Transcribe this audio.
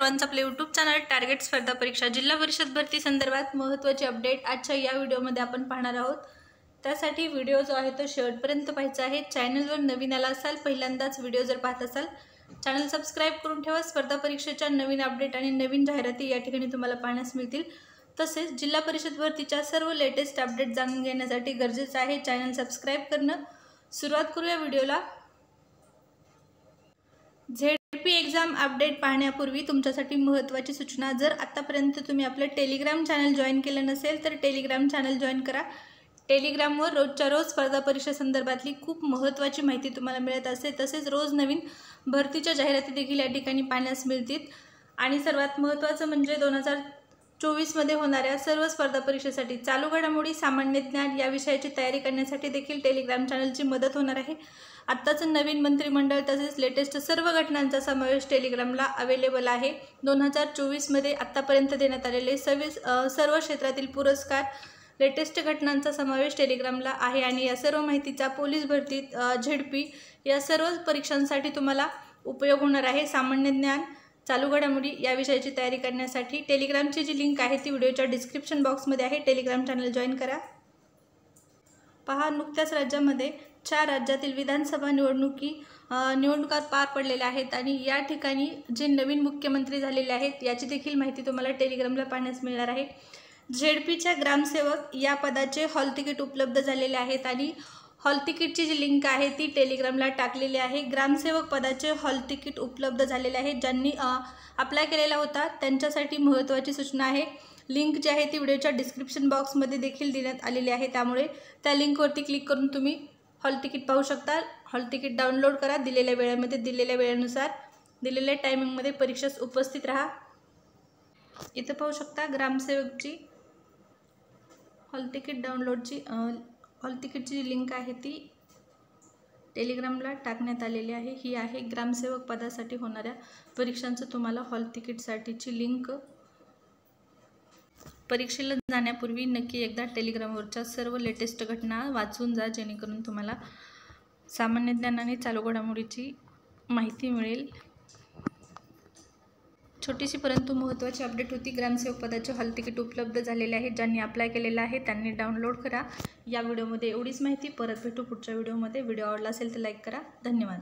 आपले YouTube channel target स्पर्धा परीक्षा जिल्हा परिषद भरती संदर्भात महत्त्वाची अपडेट आजच्या या व्हिडिओमध्ये आपण पाहणार आहोत। त्यासाठी व्हिडिओ जो आहे तो शेवटपर्यंत पाहायचा आहे। चॅनलवर नवीन आला असाल, पहिल्यांदाच व्हिडिओ जर पाहत असाल, चॅनल सबस्क्राइब करून ठेवा। स्पर्धा परीक्षेच्या नवीन अपडेट आणि नवीन जाहिराती या ठिकाणी तुम्हाला पाहण्यास मिळतील। तसेच जिल्हा परिषद भरतीच्या सर्व लेटेस्ट अपडेट जाणून घेण्यासाठी गरजेचं आहे चॅनल सबस्क्राइब करणं। सुरुवात करूया व्हिडिओला। झेडपी एग्जाम अपडेट पाहण्यापूर्वी तुमच्यासाठी महत्त्वाची सूचना, जर आतापर्यंत तुम्ही आपलं टेलिग्राम चॅनल जॉईन केलं नसेल तर टेलिग्राम चॅनल जॉईन करा। टेलिग्रामवर रोजच्या रोज स्पर्धा परीक्षा संदर्भातली खूप महत्त्वाची माहिती तुम्हाला मिळत असते। तसेच रोज नवीन भरतीच्या जाहिराती देखील या ठिकाणी पाहण्यास मिळतील। आणि सर्वात महत्त्वाचं म्हणजे 2024 मध्ये होणाऱ्या सर्व स्पर्धा परीक्षेसाठी चालू घडामोडी, सामान्य ज्ञान या विषयाची तयारी करण्यासाठी देखील टेलिग्राम चॅनलची मदत होणार आहे। आत्ताच नवीन मंत्रिमंडळ तसेच लेटेस्ट सर्व घटनांचा समावेश टेलिग्रामला अवेलेबल आहे। 2024 मध्ये आत्तापर्यंत देण्यात आलेले सर्व क्षेत्रातील पुरस्कार, लेटेस्ट घटनांचा समावेश टेलिग्रामला आहे। आणि या सर्व माहितीचा पोलीस भरती, झेडपी या सर्व परीक्षांसाठी तुम्हाला उपयोग होणार आहे। सामान्य ज्ञान, चालू घडामोडी या विषयाची तयारी करण्यासाठी टेलिग्रामची जी लिंक आहे ती व्हिडिओच्या डिस्क्रिप्शन बॉक्समध्ये आहे। टेलिग्राम चॅनल जॉईन करा। पहा, नुकत्याच राज्यामध्ये 4 राज्यातील विधानसभा निवडणुका पार पडलेल्या आहेत आणि या ठिकाणी जे नवीन मुख्यमंत्री झालेले आहेत याची देखील माहिती तुम्हाला टेलिग्रामला पाहण्यास मिळणार आहे। झेडपीच्या ग्रामसेवक या पदाचे हॉल तिकीट उपलब्ध झालेले आहेत आणि हॉल तिकीटची जी लिंक आहे ती टेलिग्रामला टाकलेली आहे। ग्रामसेवक पदाचे हॉल तिकीट उपलब्ध झालेले आहेत, ज्यांनी अप्लाय केलेला होता त्यांच्यासाठी महत्त्वाची सूचना आहे। लिंक जी आहे ती व्हिडिओच्या डिस्क्रिप्शन बॉक्समध्ये देखील देण्यात आलेली आहे, त्यामुळे त्या लिंकवरती क्लिक करून तुम्ही हॉल तिकीट पाहू शकता। हॉल तिकीट डाउनलोड करा। दिलेल्या वेळेमध्ये, दिलेल्या वेळेनुसार, दिलेल्या टायमिंगमध्ये परीक्षेस उपस्थित राहा। इथं पाहू शकता ग्रामसेवकची हॉल तिकीट डाउनलोडची हॉल तिकीटची जी लिंक आहे ती टेलिग्रामला टाकण्यात आलेली आहे। ही आहे ग्रामसेवक पदासाठी होणाऱ्या परीक्षांचं तुम्हाला हॉल तिकीटसाठीची लिंक। परीक्षेला जाण्यापूर्वी नक्की एकदा टेलिग्रामवरच्या सर्व लेटेस्ट घटना वाचून जा, जेणेकरून तुम्हाला सामान्य ज्ञान आणि चालू घडामोडीची माहिती मिळेल। छोटीशी परंतु महत्त्वाची अपडेट होती। ग्रामसेवक पदाचे हॉल तिकीट उपलब्ध झालेले आहे, ज्यांनी अप्लाय केलेलं आहे त्यांनी डाउनलोड करा। या व्हिडिओमध्ये एवढीच माहिती। परत भेटू पुढच्या व्हिडिओमध्ये। व्हिडिओ आवडला असेल तर लाईक करा। धन्यवाद।